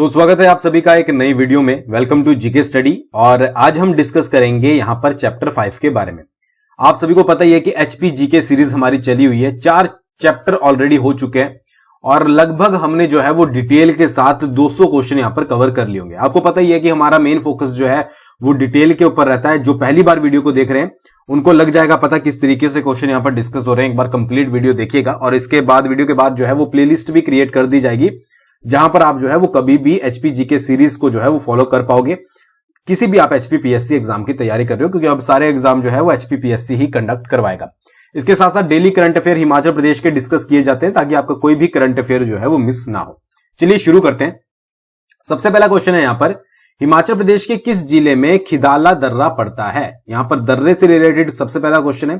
तो स्वागत है आप सभी का एक नई वीडियो में। Welcome to GK study. और आज हम डिस्कस करेंगे यहां पर चैप्टर 5 के बारे में। आप सभी को पता ही है कि एचपी जीके सीरीज हमारी चली हुई है, 4 चैप्टर ऑलरेडी हो चुके हैं और लगभग हमने जो है वो डिटेल के साथ 200 क्वेश्चन यहां पर कवर कर लिए होंगे। आपको पता ही है कि हमारा मेन फोकस जो है वो डिटेल के ऊपर रहता है। जो पहली बार वीडियो को देख रहे हैं उनको लग जाएगा पता किस तरीके से क्वेश्चन यहां पर डिस्कस हो रहे हैं। एक बार कंप्लीट वीडियो देखिएगा और इसके बाद वीडियो के बाद जो है वो प्लेलिस्ट भी क्रिएट कर दी जाएगी जहां पर आप जो है वो कभी भी एचपी जीके सीरीज को जो है वो फॉलो कर पाओगे। किसी भी आप एचपी पीएससी एग्जाम की तैयारी कर रहे हो, क्योंकि अब सारे एग्जाम जो है वो एचपी पीएससी ही कंडक्ट करवाएगा। इसके साथ साथ daily current affair Himachal Pradesh के डिस्कस किए जाते हैं ताकि आपका कोई भी करंट अफेयर जो है वो मिस ना हो। चलिए शुरू करते हैं। सबसे पहला क्वेश्चन है यहां पर, हिमाचल प्रदेश के किस जिले में खिदाला दर्रा पड़ता है। यहां पर दर्रे से रिलेटेड सबसे पहला क्वेश्चन है।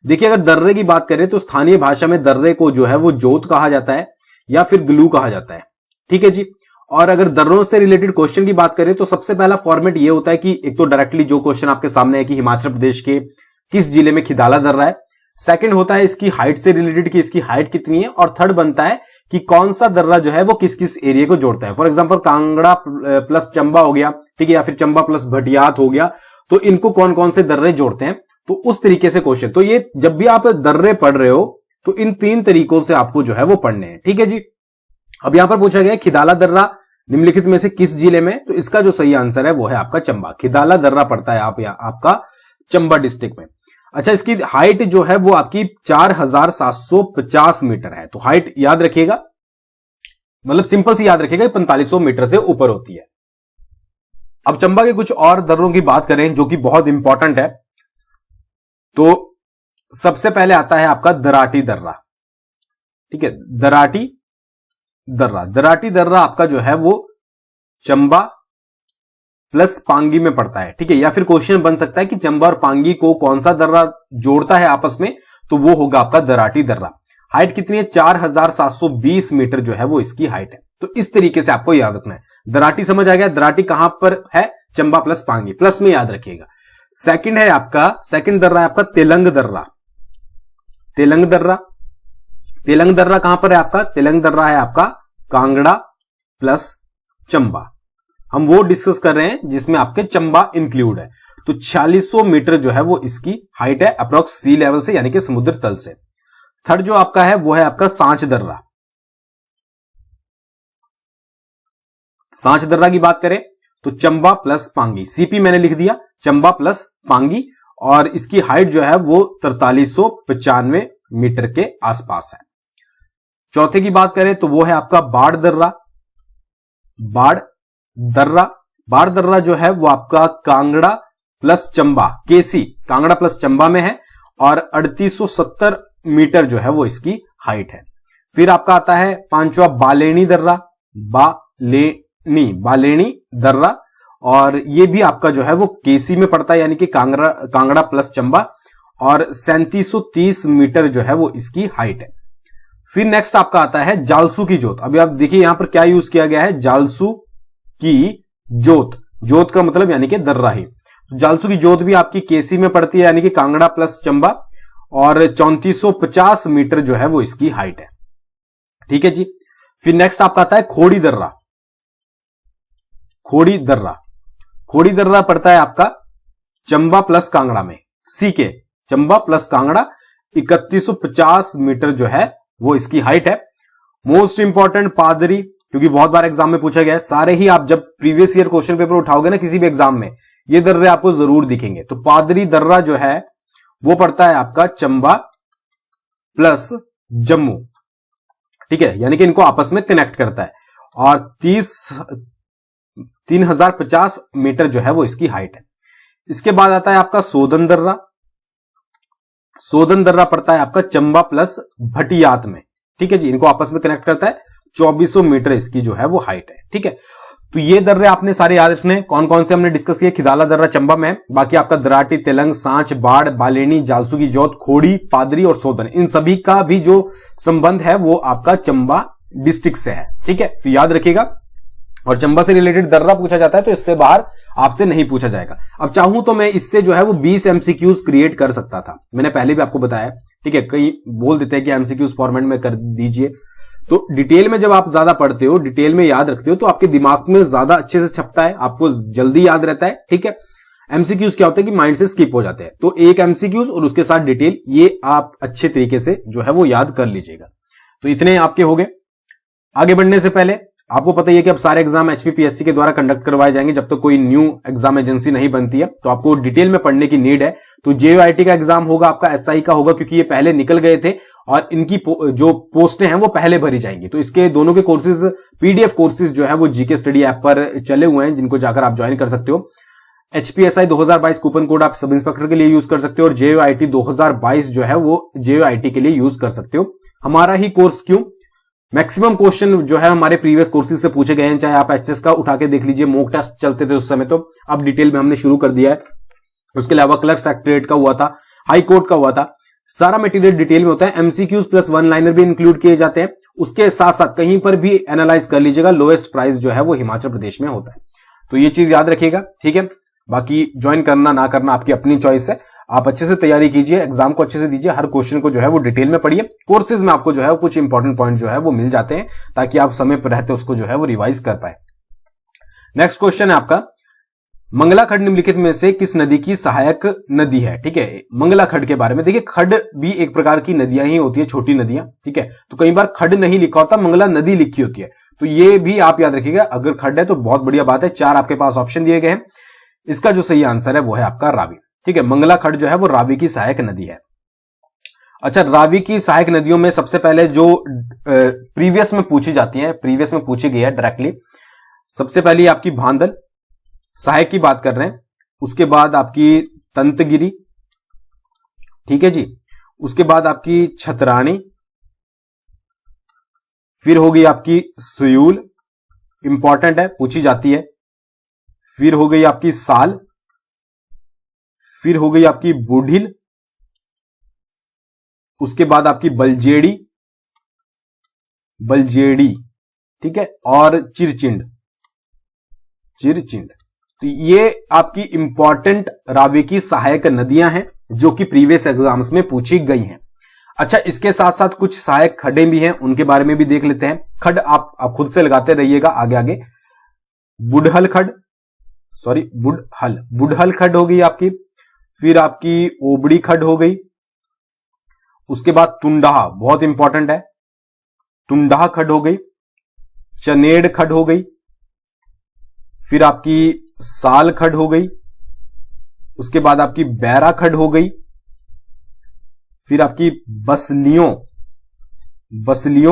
देखिए, अगर दर्रे की बात करें तो स्थानीय भाषा में दर्रे को जो है वो जोत कहा जाता है या फिर ग्लू कहा जाता है। ठीक है जी। और अगर दर्रों से रिलेटेड क्वेश्चन की बात करें तो सबसे पहला फॉर्मेट ये होता है कि एक तो डायरेक्टली जो क्वेश्चन आपके सामने है कि हिमाचल प्रदेश के किस जिले में खिदाला दर्रा है। सेकंड होता है इसकी हाइट से रिलेटेड कि इसकी हाइट कितनी है। और थर्ड बनता है कि कौन सा दर्रा जो है वो किस किस एरिया को जोड़ता है। For example Kangra plus Chamba हो गया, ठीक है, या फिर चंबा प्लस भटियात हो गया, तो इनको कौन कौन से दर्रे जोड़ते हैं। तो उस तरीके से क्वेश्चन, तो ये जब भी आप दर्रे पढ़ रहे हो तो इन 3 तरीकों से आपको जो है वो पढ़ने हैं। ठीक है जी। अब यहां पर पूछा गया खिदाला दर्रा निम्नलिखित में से किस जिले में, तो इसका जो सही आंसर है वो है आपका चंबा। खिदाला दर्रा पड़ता है आपका चंबा डिस्ट्रिक्ट में। अच्छा, इसकी हाइट जो है वो आपकी 4750 मीटर है। तो हाइट याद रखिएगा, मतलब सिंपल सी याद रखिएगा, 4500 मीटर से ऊपर होती है। अब चंबा के कुछ और दर्रों की बात करें जो कि बहुत इंपॉर्टेंट है, तो सबसे पहले आता है आपका दराटी दर्रा। ठीक है, दराटी दर्रा आपका जो है वो चंबा प्लस पांगी में पड़ता है। ठीक है, या फिर क्वेश्चन बन सकता है कि चंबा और पांगी को कौन सा दर्रा जोड़ता है आपस में, तो वो होगा आपका दराटी दर्रा। हाइट कितनी है, 4720 मीटर जो है वो इसकी हाइट है। तो इस तरीके से आपको याद रखना है। दराटी समझ आ गया, दराटी कहां पर है, चंबा प्लस पांगी, प्लस में याद रखिएगा। सेकंड दर्रा है आपका तेलंग दर्रा। तेलंग दर्रा कहां पर है आपका, तेलंग दर्रा है आपका कांगड़ा प्लस चंबा। हम वो डिस्कस कर रहे हैं जिसमें आपके चंबा इंक्लूड है। तो 4600 मीटर जो है वो इसकी हाइट है अप्रोक्स सी लेवल से, यानी कि समुद्र तल से। थर्ड जो आपका है वो है आपका सांच दर्रा। सांच दर्रा की बात करें तो चंबा प्लस पांगी, सीपी मैंने लिख दिया, चंबा प्लस पांगी, और इसकी हाइट जो है वो 4395 मीटर के आसपास है। चौथे की बात करें तो वो है आपका बाढ़ दर्रा। बाढ़ दर्रा जो है वो आपका कांगड़ा प्लस चंबा, केसी कांगड़ा प्लस चंबा में है और 3870 मीटर जो है वो इसकी हाइट है। फिर आपका आता है पांचवा बालेनी दर्रा, और ये भी आपका जो है वो केसी में पड़ता है, यानी कि कांगड़ा प्लस चंबा, और 3730 मीटर जो है वो इसकी हाइट है। फिर नेक्स्ट आपका आता है जालसू की जोत। अभी आप देखिए यहां पर क्या यूज किया गया है, जालसू की जोत का मतलब यानी कि दर्रा ही। जालसू की जोत भी आपकी केसी में पड़ती है, यानी कि कांगड़ा प्लस चंबा, और 3450 मीटर जो है वो इसकी हाइट है। ठीक है जी। फिर नेक्स्ट आपका आता है खोड़ी दर्रा पड़ता है आपका चंबा प्लस कांगड़ा में, सी के चंबा प्लस कांगड़ा, 3150 मीटर जो है वो इसकी हाइट है। मोस्ट इंपॉर्टेंट पादरी, क्योंकि बहुत बार एग्जाम में पूछा गया है, सारे ही आप जब प्रीवियस ईयर क्वेश्चन पेपर उठाओगे ना किसी भी एग्जाम में, ये दर्रे आपको जरूर दिखेंगे। तो पादरी दर्रा जो है वो पड़ता है आपका चंबा प्लस जम्मू। ठीक है, यानी कि इनको आपस में कनेक्ट करता है, और 3050 मीटर जो है वो इसकी हाइट है। इसके बाद आता है आपका सोदन दर्रा पड़ता है आपका चंबा प्लस भटियात में। ठीक है जी, इनको आपस में कनेक्ट करता है, 2400 मीटर इसकी जो है वो हाइट है। ठीक है, तो ये दर्रे आपने सारे याद रखने। कौन कौन से हमने डिस्कस किए, खिदाला दर्रा चंबा में, बाकी आपका दराटी, तेलंग, सांच, बाढ़, बालेनी, जालसू की जोत, खोड़ी, पादरी और सोदन, इन सभी का भी जो संबंध है वो आपका चंबा डिस्ट्रिक्ट से है। ठीक है, तो याद रखिएगा। और चंबा से रिलेटेड दर्रा पूछा जाता है तो इससे बाहर आपसे नहीं पूछा जाएगा। अब चाहूं तो मैं इससे जो है वो 20 एमसीक्यूज क्रिएट कर सकता था, मैंने पहले भी आपको बताया। ठीक है, कई बोल देते हैं कि एमसीक्यूज फॉर्मेट में कर दीजिए, तो डिटेल में जब आप ज्यादा पढ़ते हो, डिटेल में याद रखते हो, तो आपके दिमाग में ज्यादा अच्छे से छपता है, आपको जल्दी याद रहता है। ठीक है, एमसीक्यूज क्या होता है कि माइंड से स्किप हो जाते हैं, तो एक एमसीक्यूज और उसके साथ डिटेल, ये आप अच्छे तरीके से जो है वो याद कर लीजिएगा। तो इतने आपके हो गए। आगे बढ़ने से पहले आपको पता ही है कि अब सारे एग्जाम एचपीपीएससी के द्वारा कंडक्ट करवाए जाएंगे जब तक कोई न्यू एग्जाम एजेंसी नहीं बनती है, तो आपको डिटेल में पढ़ने की नीड है। तो जेयूआईटी का एग्जाम होगा, आपका एसआई का होगा, क्योंकि ये पहले निकल गए थे और इनकी जो पोस्टें हैं वो पहले भरी जाएंगी। तो इसके दोनों के कोर्सेज, पीडीएफ कोर्सेज जो है वो जीके स्टडी ऐप पर चले हुए हैं, जिनको जाकर आप ज्वाइन कर सकते हो। एचपीएसआई 2022 कूपन कोड आप सब इंस्पेक्टर के लिए यूज कर सकते हो, और जेयूआईटी 2022 जो है वो जेयूआईटी के लिए यूज कर सकते हो। हमारा ही कोर्स क्यों, मैक्सिमम क्वेश्चन जो है हमारे प्रीवियस कोर्सेज से पूछे गए हैं, चाहे आप एचएस का उठा के देख लीजिए, मॉक टेस्ट चलते थे उस समय, तो अब डिटेल में हमने शुरू कर दिया है। उसके अलावा क्लर्क सेक्रेटरीट का हुआ था, हाई कोर्ट का हुआ था, सारा मटेरियल डिटेल में होता है। एमसीक्यूज प्लस वन लाइनर भी इंक्लूड किए जाते हैं। उसके साथ साथ कहीं पर भी एनालाइज कर लीजिएगा, लोएस्ट प्राइस जो है वो हिमाचल प्रदेश में होता है, तो ये चीज याद रखिएगा। ठीक है, बाकी ज्वाइन करना ना करना आपकी अपनी चॉइस है। आप अच्छे से तैयारी कीजिए, एग्जाम को अच्छे से दीजिए, हर क्वेश्चन को जो है वो डिटेल में पढ़िए। कोर्सेज में आपको जो है कुछ इंपॉर्टेंट पॉइंट जो है वो मिल जाते हैं, ताकि आप समय पर रहते उसको जो है वो रिवाइज कर पाए। नेक्स्ट क्वेश्चन है आपका, मंगला खड्ड निम्नलिखित में से किस नदी की सहायक नदी है? ठीक है, मंगला खड्ड के बारे में देखिए, खड्ड भी एक प्रकार की नदियां ही होती है, छोटी नदियां। ठीक है, तो कई बार खड्ड नहीं लिखा होता, मंगला नदी लिखी होती है, तो ये भी आप याद रखिएगा। अगर खड्ड है तो बहुत बढ़िया बात है। 4 आपके पास ऑप्शन दिए गए हैं, इसका जो सही आंसर है वो है आपका रावी। ठीक है, मंगला खड्ड जो है वो रावी की सहायक नदी है। अच्छा, रावी की सहायक नदियों में सबसे पहले जो प्रीवियस में पूछी जाती है, प्रीवियस में पूछी गई है डायरेक्टली, सबसे पहली आपकी भांदल सहायक की बात कर रहे हैं, उसके बाद आपकी तंतगिरी, ठीक है जी, उसके बाद आपकी छतरानी, फिर होगी आपकी सयूल, इंपॉर्टेंट है, पूछी जाती है, फिर हो गई आपकी साल, फिर हो गई आपकी बूढ़िल, उसके बाद आपकी बलजेड़ी, ठीक है, और चिरचिंड। तो ये आपकी इंपॉर्टेंट रावी की सहायक नदियां हैं जो कि प्रीवियस एग्जाम्स में पूछी गई हैं। अच्छा, इसके साथ साथ कुछ सहायक खड्डे भी हैं, उनके बारे में भी देख लेते हैं। खड्ड आप खुद से लगाते रहिएगा आगे आगे। बुढ़ल खड्ड हो गई आपकी, फिर आपकी ओबड़ी खड्ड हो गई, उसके बाद तुंडाहा, बहुत इंपॉर्टेंट है, तुंडाहा खड्ड हो गई, चनेड़ खड्ड हो गई, फिर आपकी साल खड्ड हो गई, उसके बाद आपकी बैरा खड्ड हो गई, फिर आपकी बसलियों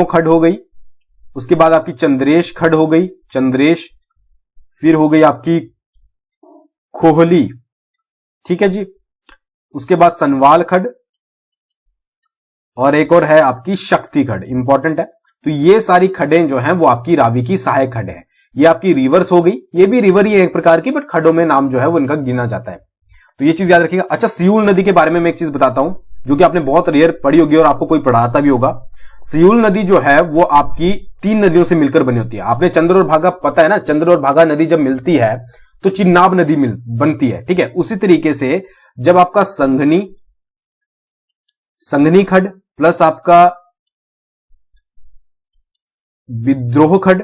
खड्ड हो गई, उसके बाद आपकी चंद्रेश खड्ड हो गई, फिर हो गई आपकी खोहली, ठीक है जी, उसके बाद सनवाल खड्ड, और एक और है आपकी शक्ति खड्ड, इंपॉर्टेंट है। तो ये सारी खड्डें जो हैं वो आपकी रावी की सहायक खड्ड है। ये आपकी रिवर्स हो गई, ये भी रिवर ही है एक प्रकार की, बट खड्डों में नाम जो है वो इनका गिना जाता है, तो ये चीज याद रखिएगा। अच्छा, सियूल नदी के बारे में मैं एक चीज बताता हूं जो कि आपने बहुत रेयर पढ़ी होगी और आपको कोई पढ़ाता भी होगा। सियूल नदी जो है वो आपकी 3 नदियों से मिलकर बनी होती है। आपने चंद्र और भागा, पता है ना, चंद्र और भागा नदी जब मिलती है तो चिन्नाब नदी बनती है। ठीक है, उसी तरीके से जब आपका संघनी खड्ड प्लस आपका विद्रोह खड्ड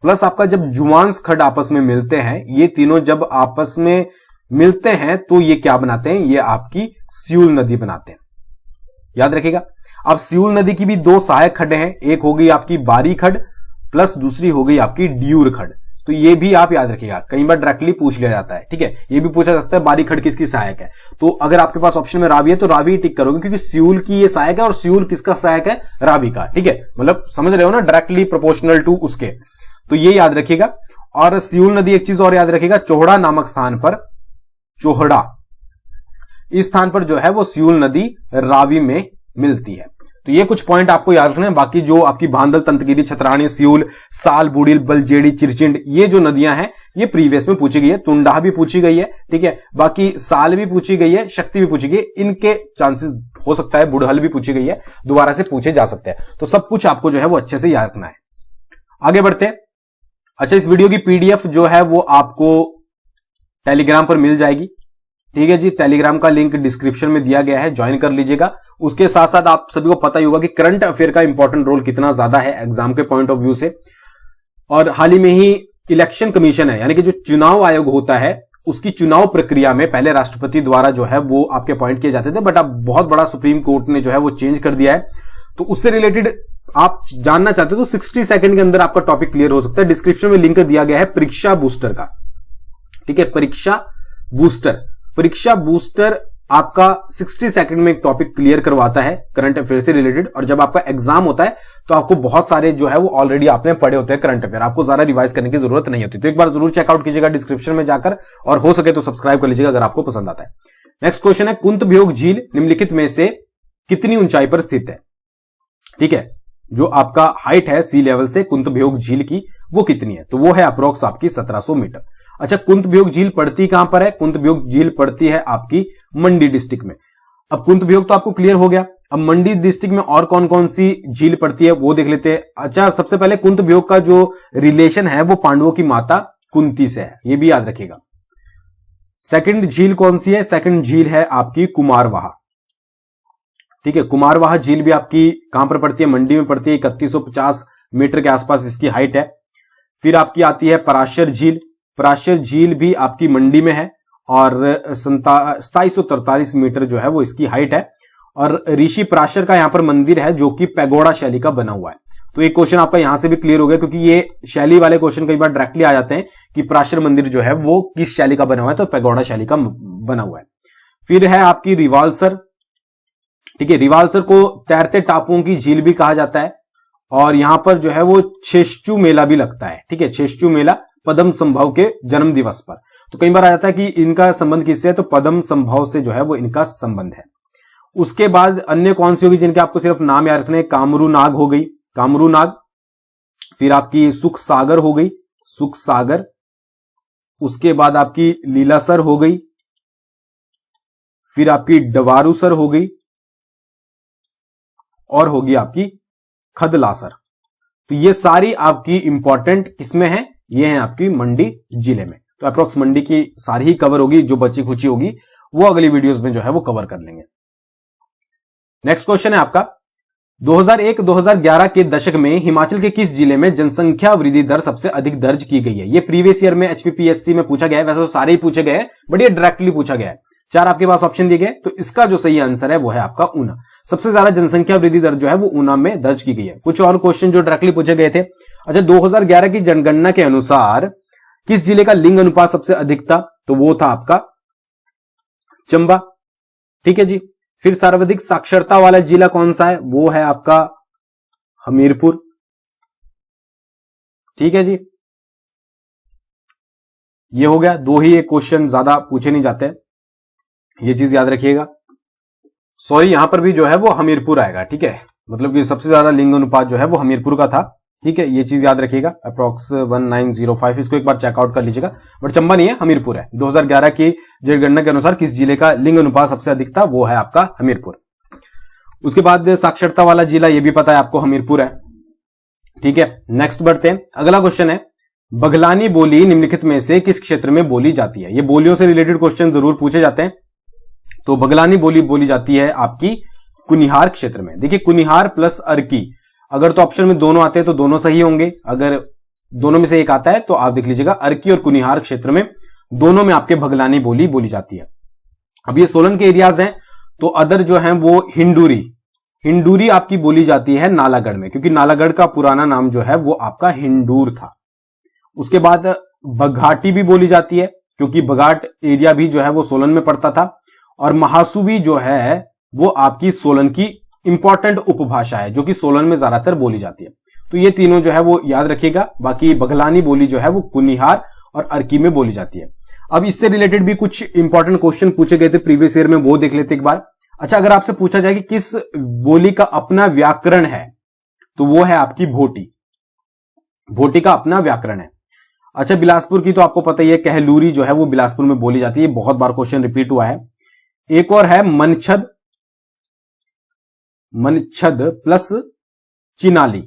प्लस आपका जब जुवांस खड्ड आपस में मिलते हैं, ये तीनों जब आपस में मिलते हैं तो ये क्या बनाते हैं, ये आपकी सियूल नदी बनाते हैं, याद रखिएगा। अब सियूल नदी की भी 2 सहायक खड्डें हैं, एक हो गई आपकी बारी खड्ड प्लस दूसरी हो गई आपकी ड्यूर खड्ड। तो ये भी आप याद रखिएगा, कई बार डायरेक्टली पूछ लिया जाता है। ठीक है, ये भी पूछा सकता है बारी खड्ड किसकी सहायक है, तो अगर आपके पास ऑप्शन में रावी है तो रावी टिक करोगे, क्योंकि सियूल की ये सहायक है और सियूल किसका सहायक है, रावी का। ठीक है, मतलब समझ रहे हो ना, डायरेक्टली प्रोपोर्शनल टू उसके, तो ये याद रखिएगा। और सियूल नदी, एक चीज और याद रखिएगा, चोहड़ा नामक स्थान पर, इस स्थान पर जो है वो सियूल नदी रावी में मिलती है। तो ये कुछ पॉइंट आपको याद रखना है। बाकी जो आपकी भांदल, तंतगिरी, छतरानी, सियूल, साल, बूढ़िल, बलजेड़ी, चिरचिंड, ये जो नदियां हैं ये प्रीवियस में पूछी गई है। तुंडाहा भी पूछी गई है, ठीक है, बाकी साल भी पूछी गई है, शक्ति भी पूछी गई है, इनके चांसेस हो सकता है बुढ़हल भी पूछी गई है, दोबारा से पूछे जा सकते हैं। तो सब कुछ आपको जो है वो अच्छे से याद रखना है। आगे बढ़ते हैं। अच्छा, इस वीडियो की पीडीएफ जो है वो आपको टेलीग्राम पर मिल जाएगी। ठीक है जी, टेलीग्राम का लिंक डिस्क्रिप्शन में दिया गया है, ज्वाइन कर लीजिएगा। उसके साथ साथ आप सभी को पता ही होगा कि करंट अफेयर का इंपॉर्टेंट रोल कितना ज्यादा है एग्जाम के पॉइंट ऑफ व्यू से। और हाल ही में ही इलेक्शन कमीशन है, यानी कि जो चुनाव आयोग होता है, उसकी चुनाव प्रक्रिया में पहले राष्ट्रपति द्वारा जो है वो आपके अपॉइंट किए जाते थे, बट अब बहुत बड़ा सुप्रीम कोर्ट ने जो है वो चेंज कर दिया है। तो उससे रिलेटेड आप जानना चाहते हो तो 60 सेकंड के अंदर आपका टॉपिक क्लियर हो सकता है। डिस्क्रिप्शन में लिंक दिया गया है परीक्षा बूस्टर का, ठीक है, परीक्षा बूस्टर आपका 60 सेकंड में एक टॉपिक क्लियर करवाता है करंट अफेयर से रिलेटेड। और जब आपका एग्जाम होता है तो आपको बहुत सारे जो है वो ऑलरेडी आपने पढ़े होते हैं करंट अफेयर, आपको ज्यादा रिवाइज करने की जरूरत नहीं होती। तो एक बार जरूर चेकआउट कीजिएगा डिस्क्रिप्शन में जाकर, और हो सके तो सब्सक्राइब कर लीजिएगा अगर आपको पसंद आता है। नेक्स्ट क्वेश्चन है, कुंतभ्योग झील निम्नलिखित में से कितनी ऊंचाई पर स्थित है? ठीक है, जो आपका हाइट है सी लेवल से कुंतभ्योग झील की वो कितनी है? तो वो है अप्रोक्स आपकी 1700 मीटर। अच्छा, कुंतभ्योग झील पड़ती कहां पर है? कुंतभ्योग झील पड़ती है आपकी मंडी डिस्ट्रिक्ट में। अब कुंतभ्योग तो आपको क्लियर हो गया, अब मंडी डिस्ट्रिक्ट में और कौन कौन सी झील पड़ती है वो देख लेते हैं। अच्छा, सबसे पहले कुंतभ्योग का जो रिलेशन है वो पांडवों की माता कुंती से है, ये भी याद रखिएगा। सेकंड झील कौन सी है? सेकंड झील है आपकी कुमारवाहा, ठीक है। कुमारवाहा झील भी आपकी कहां पर पड़ती है? मंडी में पड़ती है, 3150 मीटर के आसपास इसकी हाइट है। फिर आपकी आती है पराशर झील, पराशर झील भी आपकी मंडी में है और 2743 मीटर जो है वो इसकी हाइट है। और ऋषि पराशर का यहां पर मंदिर है जो कि पैगोडा शैली का बना हुआ है। तो एक क्वेश्चन आपका यहां से भी क्लियर हो गया, क्योंकि ये शैली वाले क्वेश्चन कई बार डायरेक्टली आ जाते हैं कि पराशर मंदिर जो है वो किस शैली का बना हुआ है, तो पैगोडा शैली का बना हुआ है। फिर है आपकी रिवालसर, ठीक है, रिवालसर को तैरते टापुओं की झील भी कहा जाता है। और यहां पर जो है वो छेश्चू मेला भी लगता है, ठीक है, छेश्चू मेला पद्म संभव के जन्म दिवस पर। तो कई बार आ जाता है कि इनका संबंध किससे है, तो पद्म संभव से जो है वो इनका संबंध है। उसके बाद अन्य कौन सी होगी जिनके आपको सिर्फ नाम याद रखने? कामरू नाग हो गई, कामरू नाग। फिर आपकी सुख सागर हो गई, सुख सागर। उसके बाद आपकी लीलासर हो गई। फिर आपकी डवारूसर हो गई, और होगी आपकी खदलासर। तो ये सारी आपकी इंपॉर्टेंट किसमें है? ये है आपकी मंडी जिले में। तो अप्रोक्स मंडी की सारी ही कवर होगी, जो बची खुची होगी वो अगली वीडियोस में जो है वो कवर कर लेंगे। नेक्स्ट क्वेश्चन है आपका, 2001-2011 के दशक में हिमाचल के किस जिले में जनसंख्या वृद्धि दर सबसे अधिक दर्ज की गई है? ये प्रीवियस ईयर में HPPSC में पूछा गया है, वैसे तो सारे ही पूछे गए हैं, बट ये डायरेक्टली पूछा गया है। 4 आपके पास ऑप्शन दिए गए, तो इसका जो सही आंसर है वो है आपका ऊना। सबसे ज्यादा जनसंख्या वृद्धि दर जो है वो ऊना में दर्ज की गई है। कुछ और क्वेश्चन जो डायरेक्टली पूछे गए थे। अच्छा, 2011 की जनगणना के अनुसार किस जिले का लिंग अनुपात सबसे अधिक था? तो वो था आपका चंबा, ठीक है जी। फिर सर्वाधिक साक्षरता वाला जिला कौन सा है? वो है आपका हमीरपुर, ठीक है जी। ये हो गया, 2 ही एक क्वेश्चन, ज्यादा पूछे नहीं जाते, ये चीज याद रखिएगा। सॉरी, यहां पर भी जो है वो हमीरपुर आएगा, ठीक है, मतलब कि सबसे ज्यादा लिंग अनुपात जो है वो हमीरपुर का था, ठीक है, ये चीज याद रखिएगा। अप्रोक्स 1905, इसको एक बार चेकआउट कर लीजिएगा, बट चंबा नहीं है, हमीरपुर है। 2011 की जनगणना के अनुसार किस जिले का लिंग अनुपात सबसे अधिक था? वो है आपका हमीरपुर। उसके बाद साक्षरता वाला जिला, ये भी पता है आपको, हमीरपुर है, ठीक है। नेक्स्ट बढ़ते हैं, अगला क्वेश्चन है, बघलानी बोली निम्नलिखित में से किस क्षेत्र में बोली जाती है? ये बोलियों से रिलेटेड क्वेश्चन जरूर पूछे जाते हैं। तो बघलानी बोली बोली जाती है आपकी कुनिहार क्षेत्र में। देखिए, कुनिहार प्लस अर्की, अगर तो ऑप्शन में दोनों आते हैं तो दोनों सही होंगे, अगर दोनों में से एक आता है तो आप देख लीजिएगा, अर्की और कुनिहार क्षेत्र में दोनों में आपके बघलानी बोली बोली जाती है। अब ये सोलन के एरियाज हैं, तो अदर जो है वो हिंडूरी आपकी बोली जाती है नालागढ़ में, क्योंकि नालागढ़ का पुराना नाम जो है वो आपका हिंडूर था। उसके बाद बघाटी भी बोली जाती है, क्योंकि बघाट एरिया भी जो है वो सोलन में पड़ता था। और महासुबी जो है वो आपकी सोलन की इंपॉर्टेंट उपभाषा है, जो कि सोलन में ज्यादातर बोली जाती है। तो ये तीनों जो है वो याद रखिएगा। बाकी बघलानी बोली जो है वो कुनिहार और अर्की में बोली जाती है। अब इससे रिलेटेड भी कुछ इंपॉर्टेंट क्वेश्चन पूछे गए थे प्रीवियस ईयर में, वो देख लेते एक बार। अच्छा, अगर आपसे पूछा जाए कि किस बोली का अपना व्याकरण है, तो वो है आपकी भोटी, भोटी का अपना व्याकरण है। अच्छा, बिलासपुर की तो आपको पता ही है, कहलूरी जो है वो बिलासपुर में बोली जाती है, बहुत बार क्वेश्चन रिपीट हुआ है। एक और है मनछद प्लस चिनाली।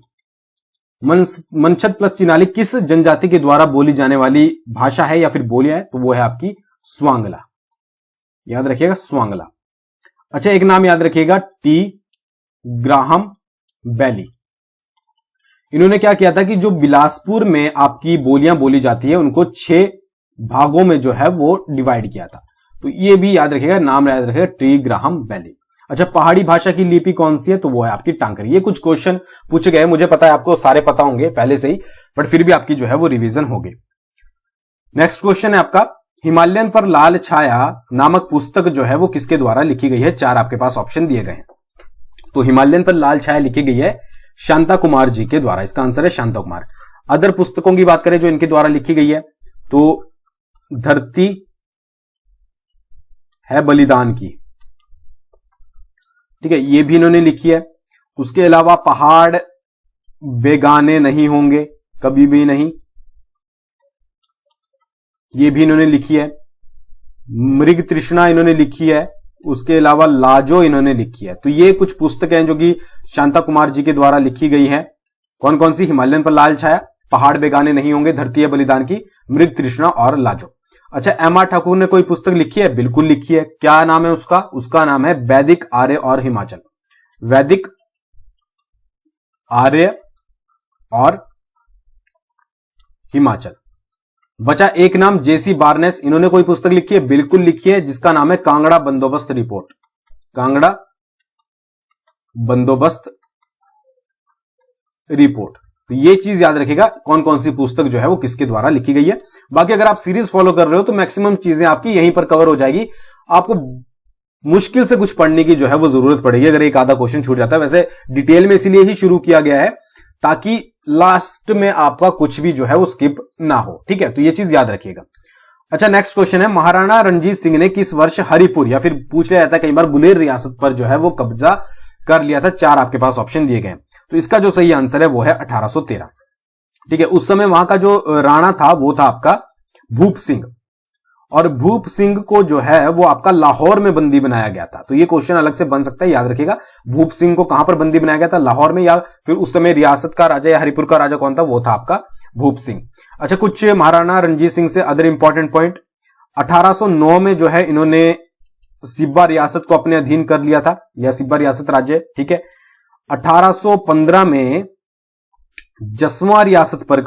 मनछद प्लस चिनाली किस जनजाति के द्वारा बोली जाने वाली भाषा है या फिर बोलियां है? तो वो है आपकी स्वांगला, याद रखिएगा, स्वांगला। अच्छा, एक नाम याद रखिएगा, टी ग्राहम बेली। इन्होंने क्या किया था कि जो बिलासपुर में आपकी बोलियां बोली जाती है उनको 6 भागों में जो है वो डिवाइड किया था। तो ये भी याद रखिएगा, नाम याद रखिएगा, टी ग्राहम बेली। अच्छा, पहाड़ी भाषा की लिपि कौन सी है? तो वो है आपकी टांकरी। ये कुछ क्वेश्चन पूछे गए, मुझे पता है आपको सारे पता होंगे पहले से ही, बट फिर भी आपकी जो है वो रिवीजन होगी। नेक्स्ट क्वेश्चन है आपका, हिमालयन पर लाल छाया नामक पुस्तक जो है वो किसके द्वारा लिखी गई है? 4 आपके पास ऑप्शन दिए गए हैं। तो हिमालयन पर लाल छाया लिखी गई है शांता कुमार जी के द्वारा। इसका आंसर है शांता कुमार। अदर पुस्तकों की बात करें जो इनके द्वारा लिखी गई है, तो धरती है बलिदान की, ठीक है, ये भी इन्होंने लिखी है। उसके अलावा पहाड़ बेगाने नहीं होंगे कभी भी नहीं, ये भी इन्होंने लिखी है। मृग तृष्णा इन्होंने लिखी है। उसके अलावा लाजो इन्होंने लिखी है। तो ये कुछ पुस्तकें हैं जो कि शांता कुमार जी के द्वारा लिखी गई हैं। कौन कौन सी? हिमालयन पर लाल छाया, पहाड़ बेगाने नहीं होंगे, धरती है बलिदान की, मृग तृष्णा और लाजो। अच्छा, एम आर ठाकुर ने कोई पुस्तक लिखी है? बिल्कुल लिखी है। क्या नाम है उसका? उसका नाम है वैदिक आर्य और हिमाचल। वैदिक आर्य और हिमाचल। बचा एक नाम, जेसी बार्नेस। इन्होंने कोई पुस्तक लिखी है? बिल्कुल लिखी है, जिसका नाम है कांगड़ा बंदोबस्त रिपोर्ट। कांगड़ा बंदोबस्त रिपोर्ट। तो ये चीज याद रखिएगा, कौन कौन सी पुस्तक जो है वो किसके द्वारा लिखी गई है। बाकी अगर आप सीरीज फॉलो कर रहे हो तो मैक्सिमम चीजें आपकी यहीं पर कवर हो जाएगी। आपको मुश्किल से कुछ पढ़ने की जो है वो जरूरत पड़ेगी अगर एक आधा क्वेश्चन छूट जाता है। वैसे डिटेल में इसीलिए ही शुरू किया गया है ताकि लास्ट में आपका कुछ भी जो है वो स्किप ना हो, ठीक है। तो ये चीज याद रखिएगा। अच्छा, नेक्स्ट क्वेश्चन है, महाराणा रणजीत सिंह ने किस वर्ष हरिपुर, या फिर पूछ लिया जाता है कई बार, गुलेर रियासत पर जो है वो कब्जा कर लिया था? 4 आपके पास ऑप्शन दिए गए। तो इसका जो सही आंसर है वो है 1813, ठीक है। उस समय वहां का जो राणा था वो था आपका भूप सिंह, और भूप सिंह को जो है वो आपका लाहौर में बंदी बनाया गया था। तो ये क्वेश्चन अलग से बन सकता है, याद रखिएगा। भूप सिंह को कहां पर बंदी बनाया गया था? लाहौर में। या फिर उस समय रियासत का राजा या हरिपुर का राजा कौन था? वो था आपका भूप सिंह। अच्छा, कुछ महाराणा रणजीत सिंह से अदर इंपॉर्टेंट पॉइंट, 1809 में जो है इन्होंने सिब्बा रियासत को अपने अधीन कर लिया था, या सिब्बा रियासत राज्य, ठीक है। 1815 में जसवां रियासत पर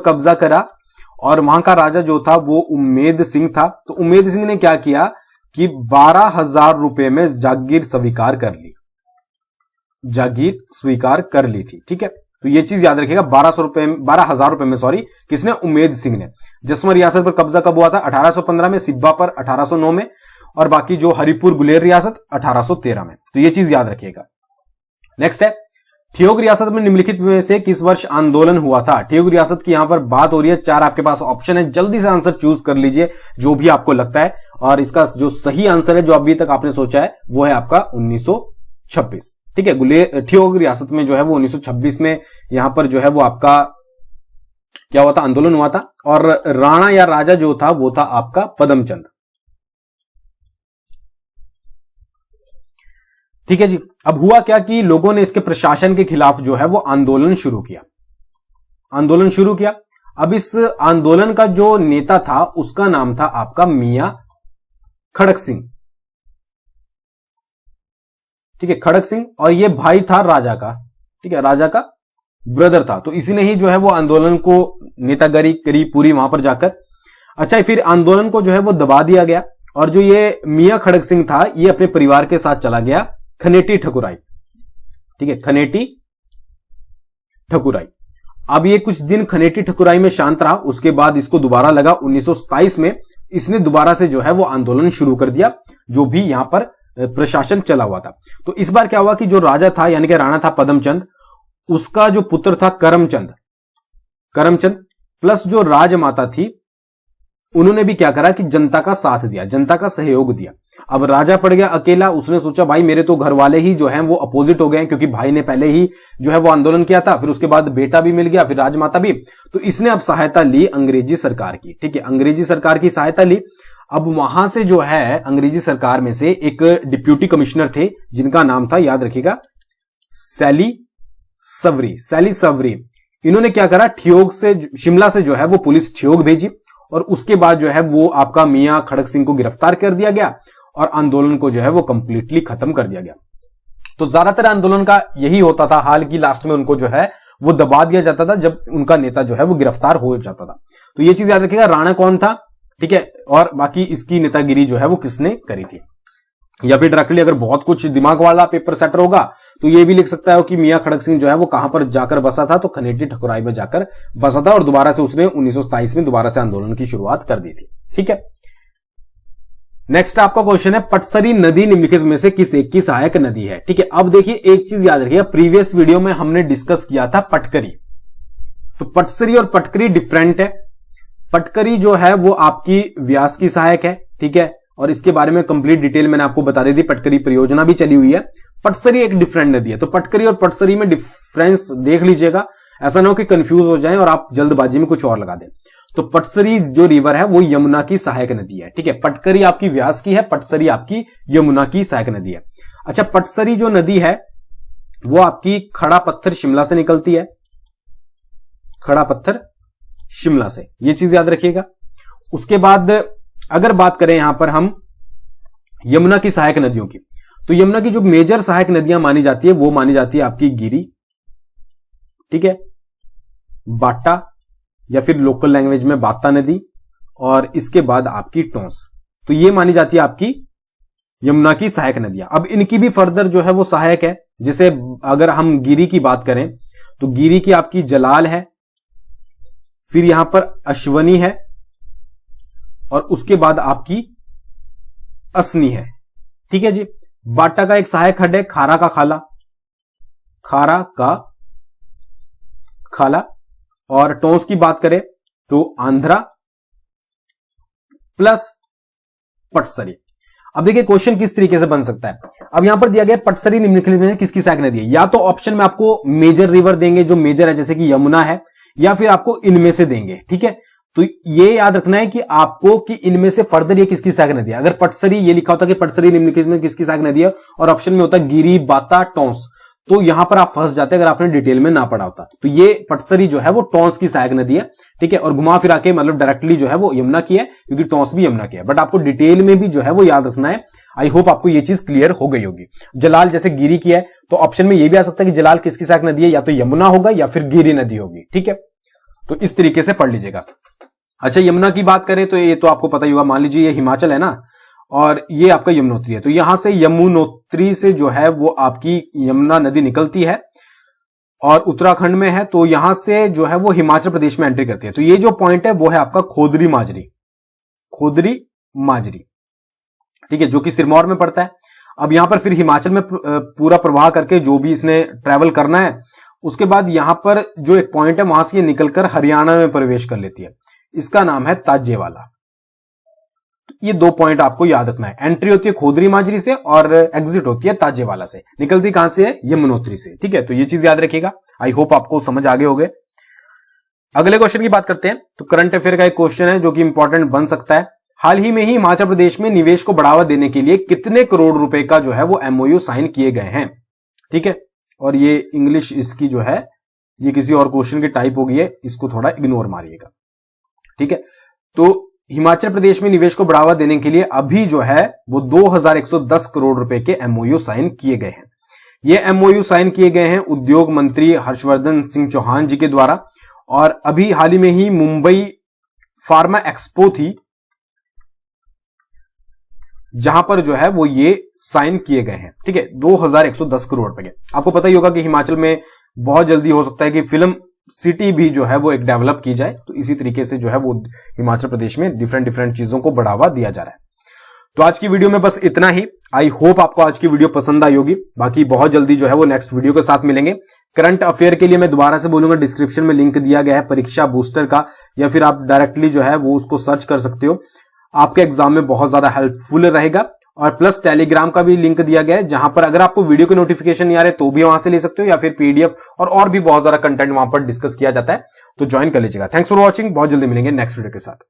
कब्जा करा, और वहां का राजा जो था वो उम्मेद सिंह था। तो उम्मेद सिंह ने क्या किया कि 12,000 रुपए में जागीर स्वीकार कर ली थी, ठीक है। तो ये चीज याद रखिएगा, 12,000 रुपए में, सॉरी, किसने? उम्मेद सिंह ने। जसवां रियासत पर कब्जा कब हुआ था? 1815 में, सिब्बा पर 1809 में, और बाकी जो हरिपुर गुलेर रियासत 1813 में। तो ये चीज याद रखिएगा। नेक्स्ट है, ठियोग रियासत में निम्नलिखित में से किस वर्ष आंदोलन हुआ था? ठियोग रियासत की यहां पर बात हो रही है। 4 आपके पास ऑप्शन है, जल्दी से आंसर चूज कर लीजिए जो भी आपको लगता है। और इसका जो सही आंसर है जो अभी तक आपने सोचा है वो है आपका 1926, ठीक है। ठियोग रियासत में जो है वो 1926 में यहां पर जो है वो आपका क्या हुआ था? आंदोलन हुआ था। और राणा या राजा जो था वो था आपका पदमचंद, ठीक है जी। अब हुआ क्या कि लोगों ने इसके प्रशासन के खिलाफ जो है वो आंदोलन शुरू किया। अब इस आंदोलन का जो नेता था उसका नाम था आपका मियां खड़क सिंह, ठीक है, खड़क सिंह। और ये भाई था राजा का, ठीक है, राजा का ब्रदर था। तो इसी ने ही जो है वो आंदोलन को नेतागिरी करी पूरी वहां पर जाकर। अच्छा, फिर आंदोलन को जो है वो दबा दिया गया, और जो ये मियां खड़क सिंह था ये अपने परिवार के साथ चला गया खनेटी ठकुराई, ठीक है, खनेटी ठकुराई। अब ये कुछ दिन खनेटी ठकुराई में शांत रहा, उसके बाद इसको दोबारा लगा 1927 में इसने दोबारा से जो है वो आंदोलन शुरू कर दिया, जो भी यहां पर प्रशासन चला हुआ था। तो इस बार क्या हुआ कि जो राजा था यानी कि राणा था पदमचंद, उसका जो पुत्र था करमचंद प्लस जो राजमाता थी, उन्होंने भी क्या करा कि जनता का साथ दिया, जनता का सहयोग दिया। अब राजा पड़ गया अकेला। उसने सोचा भाई मेरे तो घर वाले ही जो हैं वो अपोजिट हो गए हैं, क्योंकि भाई ने पहले ही जो है वो आंदोलन किया था, फिर उसके बाद बेटा भी मिल गया, फिर राजमाता भी। तो इसने अब सहायता ली अंग्रेजी सरकार की, ठीक है, अंग्रेजी सरकार की सहायता ली। अब वहां से जो है अंग्रेजी सरकार में से एक डिप्यूटी कमिश्नर थे जिनका नाम था, याद रखिएगा, सैली सवरी। इन्होंने क्या करा, ठियोग से, शिमला से जो है वो पुलिस ठियोग भेजी, और उसके बाद जो है वो आपका मियां खड़क सिंह को गिरफ्तार कर दिया गया। और आंदोलन को जो है वो कंप्लीटली खत्म कर दिया गया। तो ज्यादातर आंदोलन का यही होता था, हाल की लास्ट में उनको जो है वो दबा दिया जाता था जब उनका नेता जो है वो गिरफ्तार हो जाता था। तो ये चीज याद रखिएगा, राणा कौन था, ठीक है, और बाकी इसकी नेतागिरी जो है वो किसने करी थी। या फिर डायरेक्टली अगर बहुत कुछ दिमाग वाला पेपर सेटर होगा तो ये भी लिख सकता है कि मियां खड़क सिंह जो है वो कहां पर जाकर बसा था, तो खनेटी ठकुराई में जाकर बसा था और दोबारा से उसने 1927 में दोबारा से आंदोलन की शुरुआत कर दी थी। ठीक है, नेक्स्ट आपका क्वेश्चन है, पटसरी नदी निम्नलिखित में से किस एक की सहायक नदी है। ठीक है, अब देखिए एक चीज याद रखिएगा, प्रीवियस वीडियो में हमने डिस्कस किया था पटकरी, तो पटसरी और पटकरी डिफरेंट है। पटकरी जो है वो आपकी व्यास की सहायक है, ठीक है, और इसके बारे में कंप्लीट डिटेल मैंने आपको बता दी थी, पटकरी परियोजना भी चली हुई है। पटसरी एक डिफरेंट नदी है, तो पटकरी और पटसरी में डिफरेंस देख लीजिएगा, ऐसा ना हो कि कंफ्यूज हो जाएं और आप जल्दबाजी में कुछ और लगा दें। तो पटसरी जो रिवर है वो यमुना की सहायक नदी है। ठीक है, पटकरी आपकी व्यास की है, पटसरी आपकी यमुना की सहायक नदी है। अच्छा, पटसरी जो नदी है वो आपकी खड़ा पत्थर शिमला से निकलती है, खड़ा पत्थर शिमला से, ये चीज याद रखिएगा। उसके बाद अगर बात करें यहां पर हम यमुना की सहायक नदियों की, तो यमुना की जो मेजर सहायक नदियां मानी जाती है वो मानी जाती है आपकी गिरी, ठीक है, बाटा या फिर लोकल लैंग्वेज में बाता नदी, और इसके बाद आपकी टोंस, तो ये मानी जाती है आपकी यमुना की सहायक नदियां। अब इनकी भी फर्दर जो है वो सहायक है, जिसे अगर हम गिरी की बात करें तो गिरी की आपकी जलाल है, फिर यहां पर अश्वनी है, और उसके बाद आपकी असनी है। ठीक है जी, बाटा का एक सहायक खड्ड है खारा का खाला, खारा का खाला, और टोंस की बात करें तो आंध्रा प्लस पटसरी। अब देखिए क्वेश्चन किस तरीके से बन सकता है। अब यहां पर दिया गया पटसरी निम्नलिखित में किसकी सहायक नदी है, या तो ऑप्शन में आपको मेजर रिवर देंगे जो मेजर है जैसे कि यमुना है, या फिर आपको इनमें से देंगे। ठीक है, तो ये याद रखना है कि आपको कि इनमें से फर्दर ये किसकी सहायक नदी है। अगर पटसरी ये लिखा होता कि पटसरी निम्नलिखित में किसकी सहायक नदी है और ऑप्शन में होता गिरी बाता टोंस, तो यहां पर आप फंस जाते अगर आपने डिटेल में ना पढ़ा होता। तो ये पटसरी जो है वो टोंस की सहायक नदी है। ठीक है, और घुमा फिरा के मतलब डायरेक्टली जो है वो यमुना की है, क्योंकि टोंस भी यमुना की है, बट आपको डिटेल में भी जो है वो याद रखना है। आई होप आपको ये चीज क्लियर हो गई होगी। जलाल जैसे गिरी की है, तो ऑप्शन में ये भी आ सकता है कि जलाल किसकी सहायक नदी है, या तो यमुना होगा या फिर गिरी नदी होगी। ठीक है, तो इस तरीके से पढ़ लीजिएगा। अच्छा, यमुना की बात करें तो ये तो आपको पता ही होगा, मान लीजिए ये हिमाचल है ना, और ये आपका यमुनोत्री है, तो यहां से यमुनोत्री से जो है वो आपकी यमुना नदी निकलती है और उत्तराखंड में है, तो यहां से जो है वो हिमाचल प्रदेश में एंट्री करती है। तो ये जो पॉइंट है वो है आपका खोदरी माजरी, खोदरी माजरी, ठीक है, जो कि सिरमौर में पड़ता है। अब यहां पर फिर हिमाचल में पूरा प्रवाह करके जो भी इसने ट्रैवल करना है, उसके बाद यहां पर जो एक पॉइंट है वहां से ये निकलकर हरियाणा में प्रवेश कर लेती है, इसका नाम है ताजेवाला। ये दो पॉइंट आपको याद रखना है, एंट्री होती है खोदरी माजरी से और एग्जिट होती है ताजेवाला से, निकलती कहां से है, यमुनोत्री से। ठीक है, तो ये चीज याद रखिएगा। आई होप आपको समझ आगे हो गए। अगले क्वेश्चन की बात करते हैं, तो करंट अफेयर का एक क्वेश्चन है जो कि इंपॉर्टेंट बन सकता है। हाल ही में ही हिमाचल प्रदेश में निवेश को बढ़ावा देने के लिए कितने करोड़ रुपए का जो है वो एमओयू साइन किए गए हैं। ठीक है, और ये इंग्लिश इसकी जो है ये किसी और क्वेश्चन की टाइप हो गई है, इसको थोड़ा इग्नोर मारिएगा। ठीक है, तो हिमाचल प्रदेश में निवेश को बढ़ावा देने के लिए अभी जो है वो 2110 करोड़ रुपए के एमओयू साइन किए गए हैं। ये एमओयू साइन किए गए हैं उद्योग मंत्री हर्षवर्धन सिंह चौहान जी के द्वारा, और अभी हाल ही में ही मुंबई फार्मा एक्सपो थी जहां पर जो है वो ये साइन किए गए हैं। ठीक है, 2110 करोड़ रुपए के। आपको पता ही होगा कि हिमाचल में बहुत जल्दी हो सकता है कि फिल्म सिटी भी जो है वो एक डेवलप की जाए, तो इसी तरीके से जो है वो हिमाचल प्रदेश में डिफरेंट चीजों को बढ़ावा दिया जा रहा है। तो आज की वीडियो में बस इतना ही। आई होप आपको आज की वीडियो पसंद आई होगी। बाकी बहुत जल्दी जो है वो नेक्स्ट वीडियो के साथ मिलेंगे। करंट अफेयर के लिए मैं दोबारा से बोलूंगा, डिस्क्रिप्शन में लिंक दिया गया है परीक्षा बूस्टर का, या फिर आप डायरेक्टली जो है वो उसको सर्च कर सकते हो। आपके एग्जाम में बहुत ज्यादा हेल्पफुल रहेगा। और प्लस टेलीग्राम का भी लिंक दिया गया है, जहां पर अगर आपको वीडियो के नोटिफिकेशन नहीं आ रहे तो भी वहां से ले सकते हो, या फिर पीडीएफ और भी बहुत ज्यादा कंटेंट वहां पर डिस्कस किया जाता है, तो ज्वाइन कर लीजिएगा। Thanks for watching. बहुत जल्दी मिलेंगे नेक्स्ट वीडियो के साथ।